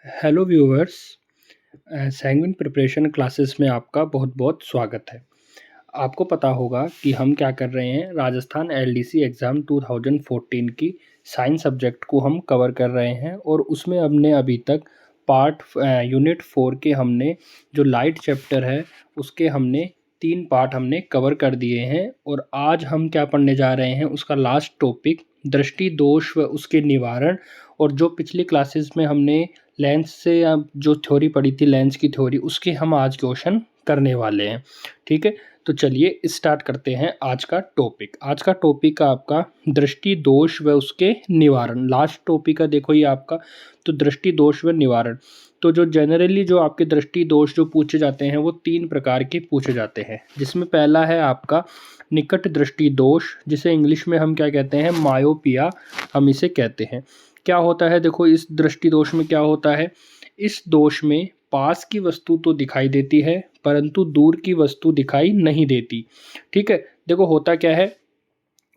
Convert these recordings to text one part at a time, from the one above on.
Hello viewers. Sanguine preparation classes में आपका बहुत बहुत स्वागत है। आपको पता होगा कि हम क्या कर रहे हैं, राजस्थान एलडीसी एग्ज़ाम 2014 की साइंस सब्जेक्ट को हम कवर कर रहे हैं और उसमें हमने अभी तक यूनिट 4 के हमने जो लाइट चैप्टर है उसके हमने 3 पार्ट हमने कवर कर दिए हैं और आज हम क्या पढ़ने जा रहे हैं, उसका लास्ट टॉपिक दृष्टि दोष व उसके निवारण। और जो पिछली क्लासेस में हमने लेंस से जो थ्योरी पढ़ी थी, लेंस की थ्योरी, उसके हम आज क्वेश्चन करने वाले हैं। ठीक है, तो चलिए स्टार्ट करते हैं आज का टॉपिक। आज का टॉपिक है आपका दृष्टि दोष व उसके निवारण। लास्ट टॉपिक है देखो ये आपका, तो दृष्टि दोष व निवारण। तो जो जनरली जो आपके दृष्टि दोष जो पूछे जाते हैं वो 3 प्रकार के पूछे जाते हैं, जिसमें पहला है आपका निकट दृष्टि दोष, जिसे इंग्लिश में हम क्या कहते हैं, मायोपिया हम इसे कहते हैं। क्या होता है देखो, इस दृष्टि दोष में क्या होता है, इस दोष में पास की वस्तु तो दिखाई देती है परंतु दूर की वस्तु दिखाई नहीं देती। ठीक है, देखो होता क्या है,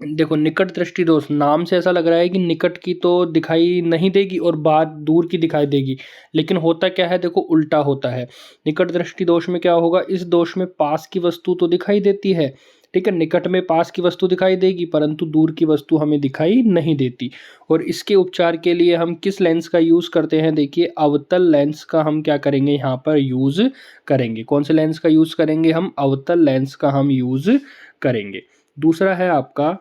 देखो निकट दृष्टि दोष, नाम से ऐसा लग रहा है कि निकट की तो दिखाई नहीं देगी और बात दूर की दिखाई देगी, लेकिन होता क्या है, देखो उल्टा होता है। निकट दृष्टि दोष में क्या होगा, इस दोष में पास की वस्तु तो दिखाई देती है, ठीक है, निकट में पास की वस्तु दिखाई देगी परंतु दूर की वस्तु हमें दिखाई नहीं देती। और इसके उपचार के लिए हम किस लेंस का यूज़ करते हैं, देखिए अवतल लेंस का हम क्या करेंगे, यहाँ पर यूज़ करेंगे। कौन से लेंस का यूज़ करेंगे, हम अवतल लेंस का हम यूज़ करेंगे। दूसरा है आपका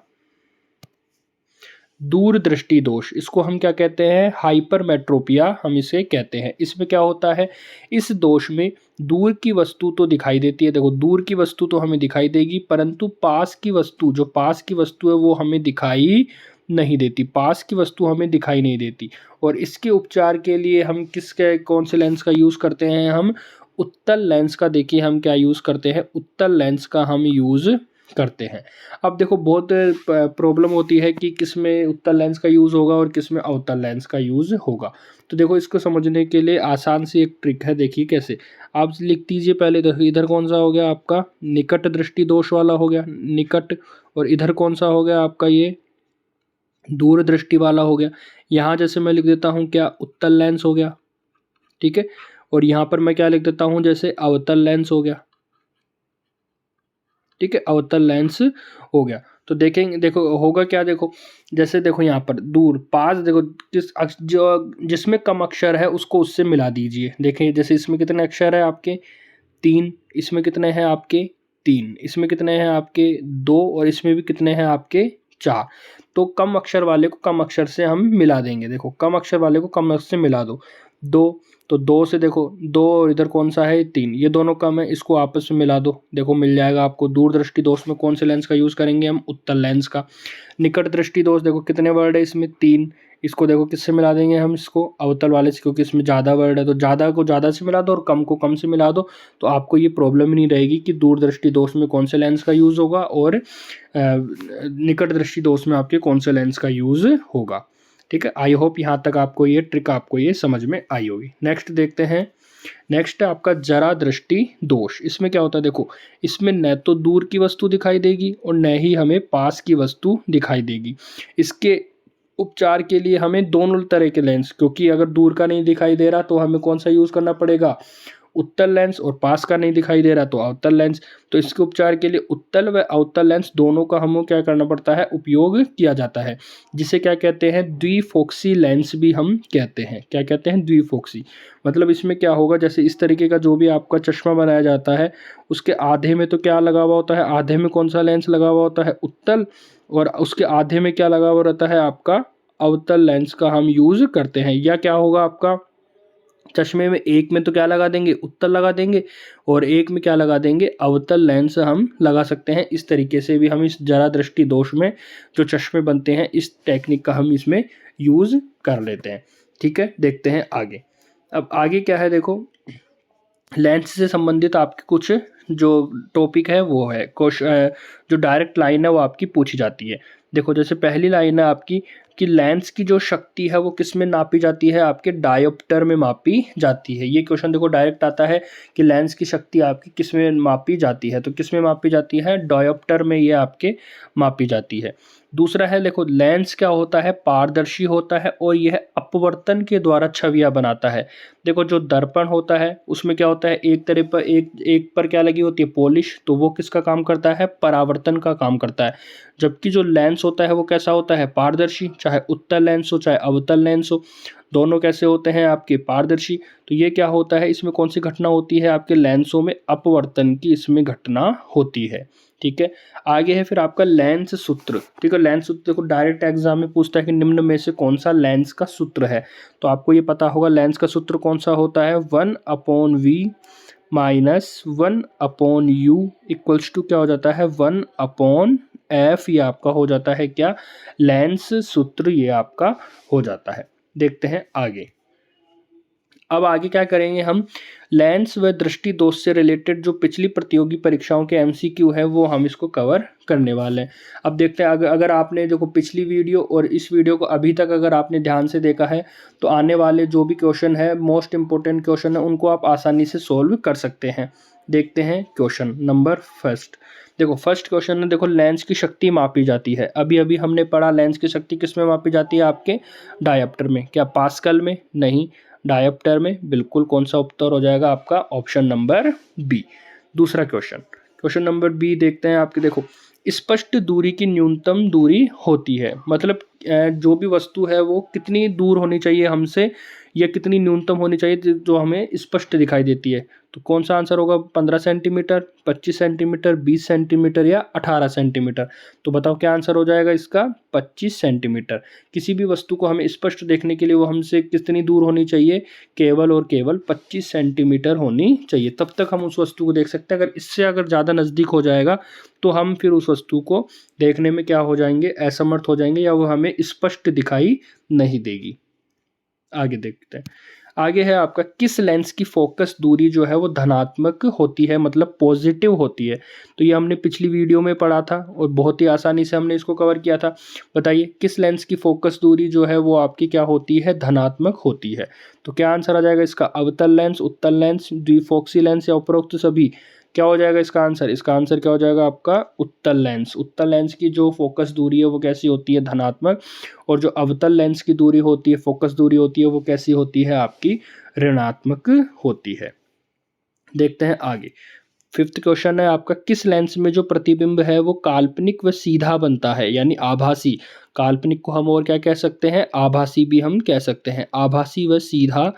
दूरदृष्टि दोष, इसको हम क्या कहते हैं, हाइपरमेट्रोपिया हम इसे कहते हैं। इसमें क्या होता है, इस दोष में दूर की वस्तु तो दिखाई देती है, देखो दूर की वस्तु तो हमें दिखाई देगी परंतु पास की वस्तु, जो पास की वस्तु है वो हमें दिखाई नहीं देती, पास की वस्तु हमें दिखाई नहीं देती। और इसके उपचार के लिए हम किसके कौन से लेंस का यूज़ करते हैं, हम उत्तल लेंस का, देखिए हम क्या यूज़ करते हैं, उत्तल लेंस का हम यूज़ करते हैं। अब देखो बहुत प्रॉब्लम होती है कि किस में उत्तल लेंस का यूज़ होगा और किस में अवतल लेंस का यूज़ होगा। तो देखो इसको समझने के लिए आसान सी एक ट्रिक है, देखिए कैसे। आप लिख दीजिए पहले, देखो इधर कौन सा हो गया आपका, निकट दृष्टि दोष वाला हो गया निकट, और इधर कौन सा हो गया आपका, ये दूर दृष्टि वाला हो गया। यहाँ जैसे मैं लिख देता हूँ क्या, उत्तल लेंस हो गया, ठीक है, और यहाँ पर मैं क्या लिख देता हूँ, जैसे अवतल लेंस हो गया, ठीक है, अवतल लेंस हो गया। तो देखेंगे, देखो होगा क्या, देखो जैसे देखो यहाँ पर दूर पास, देखो जो जिसमें कम अक्षर है उसको उससे मिला दीजिए। देखें जैसे इसमें कितने अक्षर है आपके, 3, इसमें कितने हैं आपके 3, इसमें कितने हैं आपके 2, और इसमें भी कितने हैं आपके 4। तो कम अक्षर वाले को कम अक्षर से हम मिला देंगे। देखो कम अक्षर वाले को कम अक्षर से मिला दो, 2, तो 2 से देखो 2, और इधर कौन सा है 3, ये दोनों कम है, इसको आपस में मिला दो, देखो मिल जाएगा आपको। दूर दृष्टि दोष में कौन से लेंस का यूज़ करेंगे, हम उत्तल लेंस का। निकट दृष्टि दोष, देखो कितने वर्ड है इसमें 3, इसको देखो किससे मिला देंगे हम, इसको अवतल वाले से, क्योंकि इसमें ज़्यादा वर्ड है तो ज़्यादा को ज़्यादा से मिला दो और कम को कम से मिला दो। तो आपको ये प्रॉब्लम ही नहीं रहेगी कि दूर दृष्टि दोष में कौन से लेंस का यूज़ होगा और निकट दृष्टि दोष में आपके कौन से लेंस का यूज़ होगा। ठीक है, आई होप यहाँ तक आपको ये ट्रिक आपको ये समझ में आई होगी। नेक्स्ट देखते हैं, नेक्स्ट है आपका जरा दृष्टि दोष। इसमें क्या होता है, देखो इसमें न तो दूर की वस्तु दिखाई देगी और न ही हमें पास की वस्तु दिखाई देगी। इसके उपचार के लिए हमें दोनों तरह के लेंस, क्योंकि अगर दूर का नहीं दिखाई दे रहा तो हमें कौन सा यूज़ करना पड़ेगा, उत्तल लेंस, और पास का नहीं दिखाई दे रहा तो अवतल लेंस। तो इसके उपचार के लिए उत्तल व अवतल लेंस दोनों का हमें क्या करना पड़ता है, उपयोग किया जाता है, जिसे क्या कहते हैं, द्विफोक्सी लेंस भी हम कहते हैं। क्या कहते हैं, द्विफोक्सी। मतलब इसमें क्या होगा, जैसे इस तरीके का जो भी आपका चश्मा बनाया जाता है उसके आधे में तो क्या लगा हुआ होता है, आधे में कौन सा लेंस लगा हुआ होता है, उत्तल, और उसके आधे में क्या लगा हुआ रहता है आपका, अवतल लेंस का हम यूज़ करते हैं। या क्या होगा आपका, चश्मे में एक में तो क्या लगा देंगे, उत्तल लगा देंगे, और एक में क्या लगा देंगे, अवतल लेंस हम लगा सकते हैं। इस तरीके से भी हम इस जरा दृष्टि दोष में जो चश्मे बनते हैं, इस टेक्निक का हम इसमें यूज़ कर लेते हैं। ठीक है, देखते हैं आगे। अब आगे क्या है, देखो लेंस से संबंधित आपके कुछ जो टॉपिक है वो है जो डायरेक्ट लाइन है वो आपकी पूछी जाती है। देखो जैसे पहली लाइन है आपकी कि लेंस की जो शक्ति है वो किस में नापी जाती है, आपके डायोप्टर में मापी जाती है। ये क्वेश्चन देखो डायरेक्ट आता है कि लेंस की शक्ति आपकी किस में मापी जाती है, तो किस में मापी जाती है, डायोप्टर में ये आपके मापी जाती है। दूसरा है, देखो लेंस क्या होता है, पारदर्शी होता है और यह अपवर्तन के द्वारा छवियां बनाता है। देखो जो दर्पण होता है उसमें क्या होता है, एक तरफ पर एक पर क्या लगी होती है, पॉलिश, तो वो किसका काम करता है, परावर्तन का काम करता है। जबकि जो लेंस होता है वो कैसा होता है, पारदर्शी, चाहे उत्तल लेंस हो चाहे अवतल लेंस हो, दोनों कैसे होते हैं आपके, पारदर्शी। तो ये क्या होता है, इसमें कौन सी घटना होती है, आपके लेंसों में अपवर्तन की इसमें घटना होती है। ठीक है, आगे है फिर आपका लेंस सूत्र। ठीक है, लेंस सूत्र देखो डायरेक्ट एग्जाम में पूछता है कि निम्न में से कौन सा लेंस का सूत्र है। तो आपको ये पता होगा लेंस का सूत्र कौन सा होता है, 1/v minus 1/u equals to क्या हो जाता है, 1/f। ये आपका हो जाता है क्या, लेंस सूत्र ये आपका हो जाता है। देखते हैं आगे। अब आगे क्या करेंगे हम, लेंस व दृष्टि दोष से रिलेटेड जो पिछली प्रतियोगी परीक्षाओं के एमसीक्यू है वो हम इसको कवर करने वाले हैं। अब देखते हैं, अगर आपने देखो पिछली वीडियो और इस वीडियो को अभी तक अगर आपने ध्यान से देखा है तो आने वाले जो भी क्वेश्चन है, मोस्ट इंपॉर्टेंट क्वेश्चन है, उनको आप आसानी से सोल्व कर सकते हैं। देखते हैं क्वेश्चन नंबर फर्स्ट। देखो फर्स्ट क्वेश्चन में देखो लेंस की शक्ति मापी जाती है। अभी अभी हमने पढ़ा लेंस की शक्ति किस में मापी जाती है, आपके डायोप्टर में। क्या पास्कल में, नहीं, डायोप्टर में। बिल्कुल कौन सा उत्तर हो जाएगा आपका, ऑप्शन नंबर बी। दूसरा क्वेश्चन, क्वेश्चन नंबर बी देखते हैं आपके। देखो स्पष्ट दूरी की न्यूनतम दूरी होती है, मतलब जो भी वस्तु है वो कितनी दूर होनी चाहिए हमसे, या कितनी न्यूनतम होनी चाहिए जो हमें स्पष्ट दिखाई देती है। तो कौन सा आंसर होगा, 15 सेंटीमीटर, 25 सेंटीमीटर, 20 सेंटीमीटर या 18 सेंटीमीटर। तो बताओ क्या आंसर हो जाएगा इसका, 25 सेंटीमीटर। किसी भी वस्तु को हमें स्पष्ट देखने के लिए वो हमसे कितनी दूर होनी चाहिए, केवल और केवल 25 सेंटीमीटर होनी चाहिए, तब तक हम उस वस्तु को देख सकते हैं। अगर इससे अगर ज़्यादा नज़दीक हो जाएगा तो हम फिर उस वस्तु को देखने में क्या हो जाएंगे, असमर्थ हो जाएंगे, या वो हमें स्पष्ट दिखाई नहीं देगी। आगे देखते हैं। आगे है आपका, किस लेंस की फोकस दूरी जो है वो धनात्मक होती है, मतलब पॉजिटिव होती है। तो ये हमने पिछली वीडियो में पढ़ा था और बहुत ही आसानी से हमने इसको कवर किया था। बताइए किस लेंस की फोकस दूरी जो है वो आपकी क्या होती है, धनात्मक होती है। तो क्या आंसर आ जाएगा इसका, अवतल लेंस, उत्तल लेंस, द्विफोक्सी लेंस या उपरोक्त सभी। क्या हो जाएगा इसका आंसर, इसका आंसर क्या हो जाएगा आपका, उत्तल लेंस। उत्तल लेंस की जो फोकस दूरी है वो कैसी होती है, धनात्मक, और जो अवतल लेंस की दूरी होती है, फोकस दूरी होती है, वो कैसी होती है आपकी, ऋणात्मक होती है। देखते हैं आगे। फिफ्थ क्वेश्चन है आपका, किस लेंस में जो प्रतिबिंब है वो काल्पनिक व सीधा बनता है, यानी आभासी। काल्पनिक को हम और क्या कह सकते हैं, आभासी भी हम कह सकते हैं, आभासी व सीधा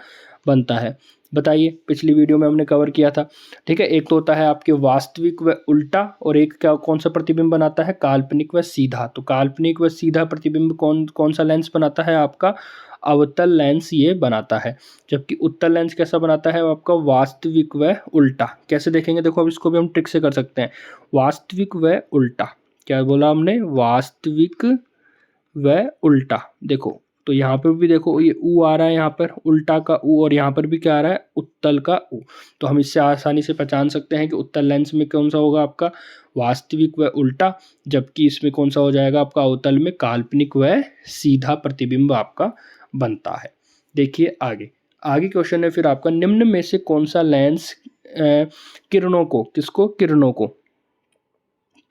बनता है। बताइए, पिछली वीडियो में हमने कवर किया था। ठीक है, एक तो होता है आपके वास्तविक व उल्टा, और एक क्या कौन सा प्रतिबिंब बनाता है, काल्पनिक व सीधा। तो काल्पनिक व सीधा प्रतिबिंब कौन कौन सा लेंस बनाता है आपका, अवतल लेंस ये बनाता है। जबकि उत्तल लेंस कैसा बनाता है आपका, वास्तविक व उल्टा। कैसे देखेंगे, देखो अब इसको भी हम ट्रिक से कर सकते हैं। वास्तविक व उल्टा, क्या बोला हमने, वास्तविक व उल्टा। देखो तो यहाँ पर भी देखो ये ऊ आ रहा है, यहाँ पर उल्टा का ऊ, और यहाँ पर भी क्या आ रहा है, उत्तल का ऊ। तो हम इससे आसानी से पहचान सकते हैं कि उत्तल लेंस में कौन सा होगा आपका, वास्तविक व उल्टा, जबकि इसमें कौन सा हो जाएगा आपका, अवतल में काल्पनिक व सीधा प्रतिबिंब आपका बनता है। देखिए आगे। आगे क्वेश्चन है फिर आपका, निम्न में से कौन सा लेंस किरणों को, किसको, किरणों को,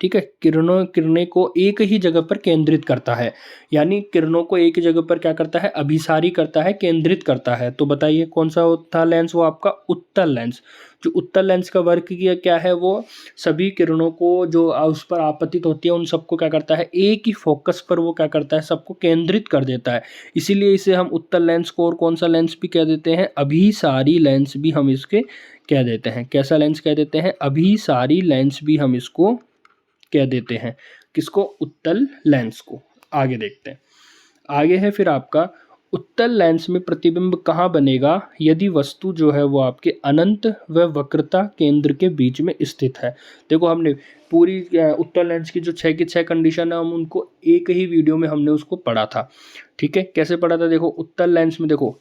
ठीक है, किरणें को एक ही जगह पर केंद्रित करता है, यानी किरणों को एक ही जगह पर क्या करता है, अभिसारी करता है, केंद्रित करता है। तो बताइए कौन सा था लेंस, वो आपका उत्तल लेंस। जो उत्तल लेंस का वर्क क्या है, वो सभी किरणों को जो उस पर आपतित होती है उन सबको क्या करता है, एक ही फोकस पर वो क्या करता है, सबको केंद्रित कर देता है। इसीलिए इसे हम उत्तल लेंस को और कौन सा लेंस भी कह देते हैं, अभिसारी लेंस भी हम इसके कह देते हैं। कैसा लेंस कह देते हैं, अभिसारी लेंस भी हम इसको कह देते हैं। किसको, उत्तल लेंस को। आगे देखते हैं। आगे है फिर आपका, उत्तल लेंस में प्रतिबिंब कहाँ बनेगा, यदि वस्तु जो है वो आपके अनंत व वक्रता केंद्र के बीच में स्थित है। देखो हमने पूरी उत्तल लेंस की जो 6 की 6 कंडीशन है, हम उनको एक ही वीडियो में हमने उसको पढ़ा था। ठीक है, कैसे पढ़ा था, देखो उत्तल लेंस में देखो,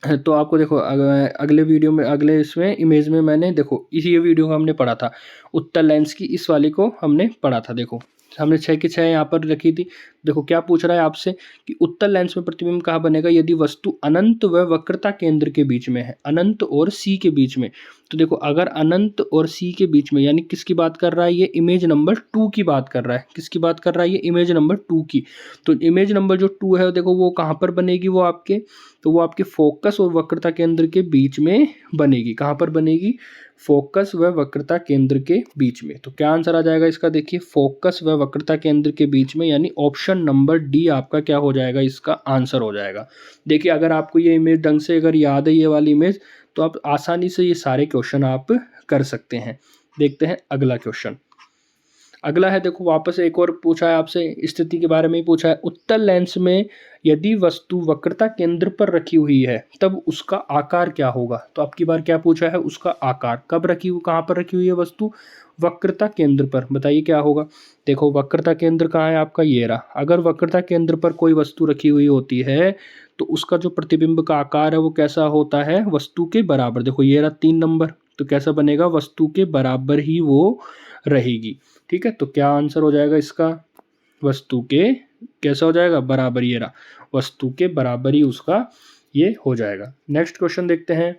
तो आपको देखो अगले वीडियो में, अगले इसमें इमेज में मैंने देखो इसी वीडियो को हमने पढ़ा था, उत्तल लेंस की इस वाली को हमने पढ़ा था। देखो हमने 6 की 6 यहाँ पर रखी थी। देखो क्या पूछ रहा है आपसे कि उत्तल लेंस में प्रतिबिंब कहाँ बनेगा यदि वस्तु अनंत व वक्रता केंद्र के बीच में है, अनंत और सी के बीच में। तो देखो अगर अनंत और सी के बीच में, यानी किसकी बात कर रहा है ये, इमेज नंबर 2 की बात कर रहा है। किसकी बात कर रहा है ये, इमेज नंबर 2 की। तो इमेज नंबर जो 2 है देखो वो कहाँ पर बनेगी, वो आपके, तो वो आपके फोकस और वक्रता केंद्र के बीच में बनेगी। कहाँ पर बनेगी, फोकस व वक्रता केंद्र के बीच में। तो क्या आंसर आ जाएगा इसका, देखिए फोकस व वक्रता केंद्र के बीच में, यानी ऑप्शन नंबर डी आपका क्या हो जाएगा, इसका आंसर हो जाएगा। देखिए अगर आपको ये इमेज ढंग से अगर याद है ये वाली इमेज, तो आप आसानी से ये सारे क्वेश्चन आप कर सकते हैं। देखते हैं अगला क्वेश्चन। अगला है देखो, वापस एक और पूछा है आपसे, स्थिति के बारे में ही पूछा है। उत्तल लेंस में यदि वस्तु वक्रता केंद्र पर रखी हुई है तब उसका आकार क्या होगा। तो अब की बार क्या पूछा है, उसका आकार। कब रखी हुई, कहाँ पर रखी हुई है वस्तु, वक्रता केंद्र पर। बताइए क्या होगा। देखो वक्रता केंद्र कहाँ है आपका, ये रहा। अगर वक्रता केंद्र पर कोई वस्तु रखी हुई होती है तो उसका जो प्रतिबिंब का आकार है वो कैसा होता है, वस्तु के बराबर। देखो ये रहा 3 नंबर, तो कैसा बनेगा, वस्तु के बराबर ही वो रहेगी। ठीक है, तो क्या आंसर हो जाएगा इसका, वस्तु के कैसा हो जाएगा, बराबर। ये रहा, वस्तु के बराबर ही उसका ये हो जाएगा। नेक्स्ट क्वेश्चन देखते हैं।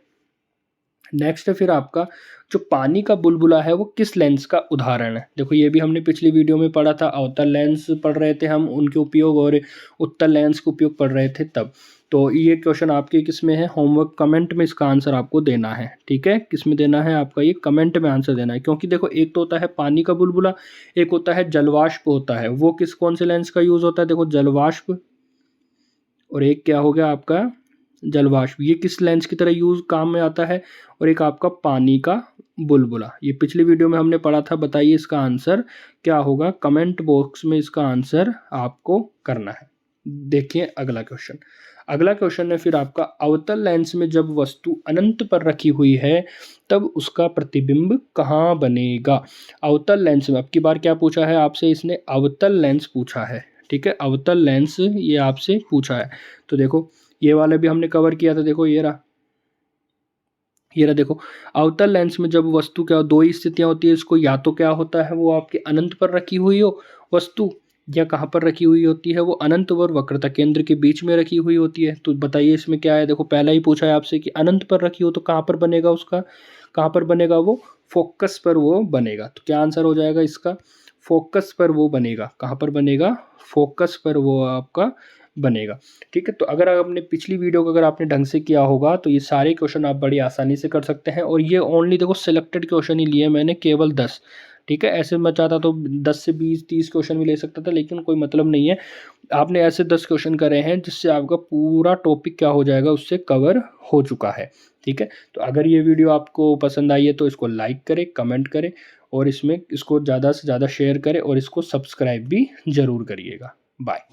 नेक्स्ट है फिर आपका, जो पानी का बुलबुला है वो किस लेंस का उदाहरण है। देखो ये भी हमने पिछली वीडियो में पढ़ा था, अवतल लेंस पढ़ रहे थे हम उनके उपयोग, और उत्तल लेंस के उपयोग पढ़ रहे थे तब। तो ये क्वेश्चन आपके किस में है, होमवर्क कमेंट में इसका आंसर आपको देना है। ठीक है, किस में देना है आपका, ये कमेंट में आंसर देना है। क्योंकि देखो एक तो होता है पानी का बुलबुला, एक होता है जलवाष्प होता है, वो किस कौन से लेंस का यूज़ होता है, देखो जलवाष्प, और एक क्या हो गया आपका जलवाष्प, ये किस लेंस की तरह यूज काम में आता है, और एक आपका पानी का बुलबुला। ये पिछली वीडियो में हमने पढ़ा था। बताइए इसका आंसर क्या होगा, कमेंट बॉक्स में इसका आंसर आपको करना है। देखिए अगला क्वेश्चन। अगला क्वेश्चन है फिर आपका, अवतल लेंस में जब वस्तु अनंत पर रखी हुई है तब उसका प्रतिबिंब कहाँ बनेगा। अवतल लेंस में अब की बार क्या पूछा है आपसे, इसने अवतल लेंस पूछा है। ठीक है, अवतल लेंस ये आपसे पूछा है। तो देखो ये वाला भी हमने कवर किया था। देखो ये रहा, ये रहा। देखो अवतल लेंस में जब वस्तु क्या, दो ही स्थितियां होती है इसको, या तो क्या होता है वो आपके अनंत पर रखी हुई हो वस्तु, या कहाँ पर रखी हुई होती है वो, अनंत और वक्रता केंद्र के बीच में रखी हुई होती है। तो बताइए इसमें क्या है। देखो पहला ही पूछा है आपसे कि अनंत पर रखी हो तो कहाँ पर बनेगा उसका, कहाँ पर बनेगा वो, फोकस पर वो बनेगा। तो क्या आंसर हो जाएगा इसका, फोकस पर वो बनेगा। कहाँ पर बनेगा, फोकस पर वो आपका बनेगा। ठीक है, तो अगर आपने पिछली वीडियो को अगर आपने ढंग से किया होगा तो ये सारे क्वेश्चन आप बड़ी आसानी से कर सकते हैं। और ये ओनली देखो सिलेक्टेड क्वेश्चन ही लिए मैंने, केवल 10। ठीक है, ऐसे मैं चाहता तो 10 से 20 30 क्वेश्चन भी ले सकता था, लेकिन कोई मतलब नहीं है। आपने ऐसे 10 क्वेश्चन करे हैं जिससे आपका पूरा टॉपिक क्या हो जाएगा, उससे कवर हो चुका है। ठीक है, तो अगर ये वीडियो आपको पसंद आई है तो इसको लाइक करें, कमेंट करें, और इसमें इसको ज़्यादा से ज़्यादा शेयर करें, और इसको सब्सक्राइब भी ज़रूर करिएगा। बाय।